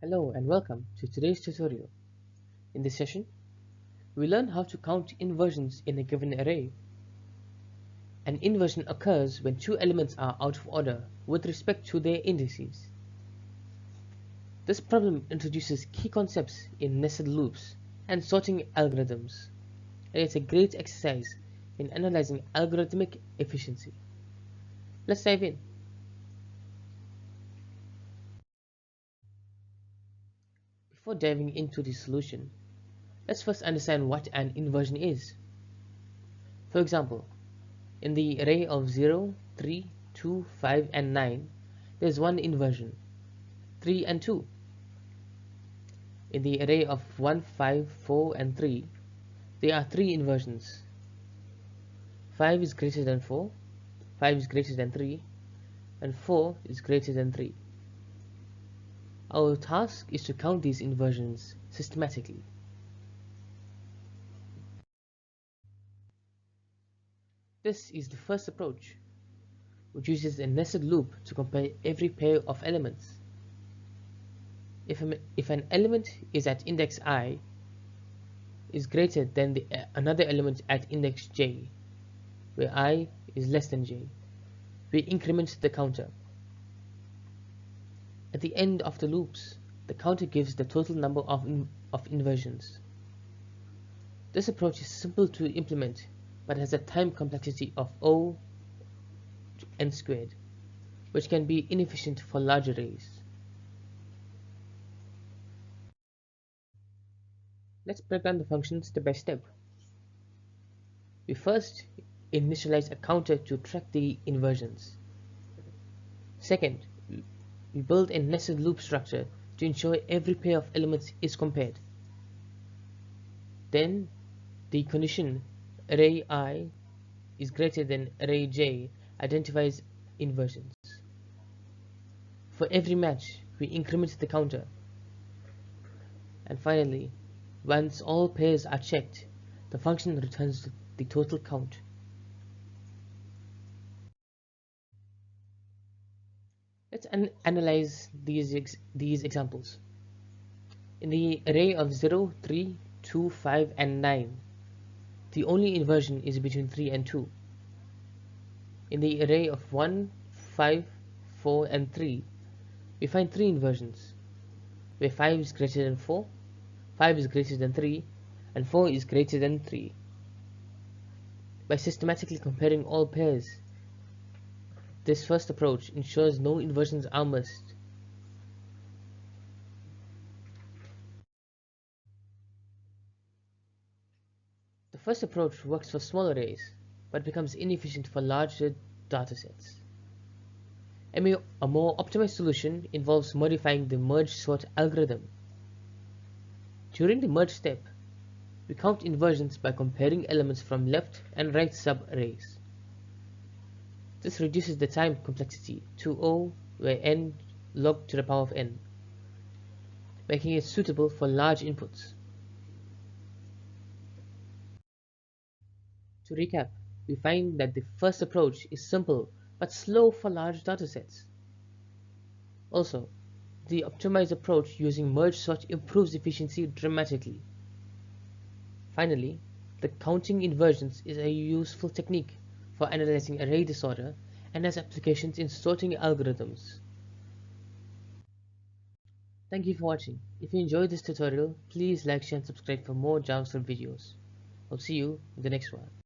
Hello and welcome to today's tutorial. In this session, we learn how to count inversions in a given array. An inversion occurs when two elements are out of order with respect to their indices. This problem introduces key concepts in nested loops and sorting algorithms, and it's a great exercise in analyzing algorithmic efficiency. Let's dive in. Before diving into the solution, let's first understand what an inversion is. For example, in the array of 0, 3, 2, 5 and 9, there is one inversion, 3 and 2. In the array of 1, 5, 4 and 3, there are three inversions. 5 is greater than 4, 5 is greater than 3, and 4 is greater than 3. Our task is to count these inversions systematically. This is the first approach, which uses a nested loop to compare every pair of elements. If an element is at index I is greater than another element at index j, where I is less than j, we increment the counter. At the end of the loops, the counter gives the total number of inversions. This approach is simple to implement, but has a time complexity of O n squared, which can be inefficient for large arrays. Let's break down the function step by step. We first initialize a counter to track the inversions. Second, we build a nested loop structure to ensure every pair of elements is compared. Then, the condition array I is greater than array j identifies inversions. For every match, we increment the counter. And finally, once all pairs are checked, the function returns the total count. Let's analyze these examples. In the array of 0, 3, 2, 5 and 9, the only inversion is between 3 and 2. In the array of 1, 5, 4 and 3, we find three inversions, where 5 is greater than 4, 5 is greater than 3, and 4 is greater than 3. By systematically comparing all pairs, this first approach ensures no inversions are missed. The first approach works for small arrays, but becomes inefficient for larger datasets. A more optimized solution involves modifying the merge sort algorithm. During the merge step, we count inversions by comparing elements from left and right subarrays. This reduces the time complexity to O, where n log to the power of n, making it suitable for large inputs. To recap, we find that the first approach is simple but slow for large datasets. Also, the optimized approach using merge sort improves efficiency dramatically. Finally, the counting inversions is a useful technique for analyzing array disorder and has applications in sorting algorithms. Thank you for watching. If you enjoyed this tutorial, please like, share and subscribe for more JavaScript videos. I'll see you in the next one.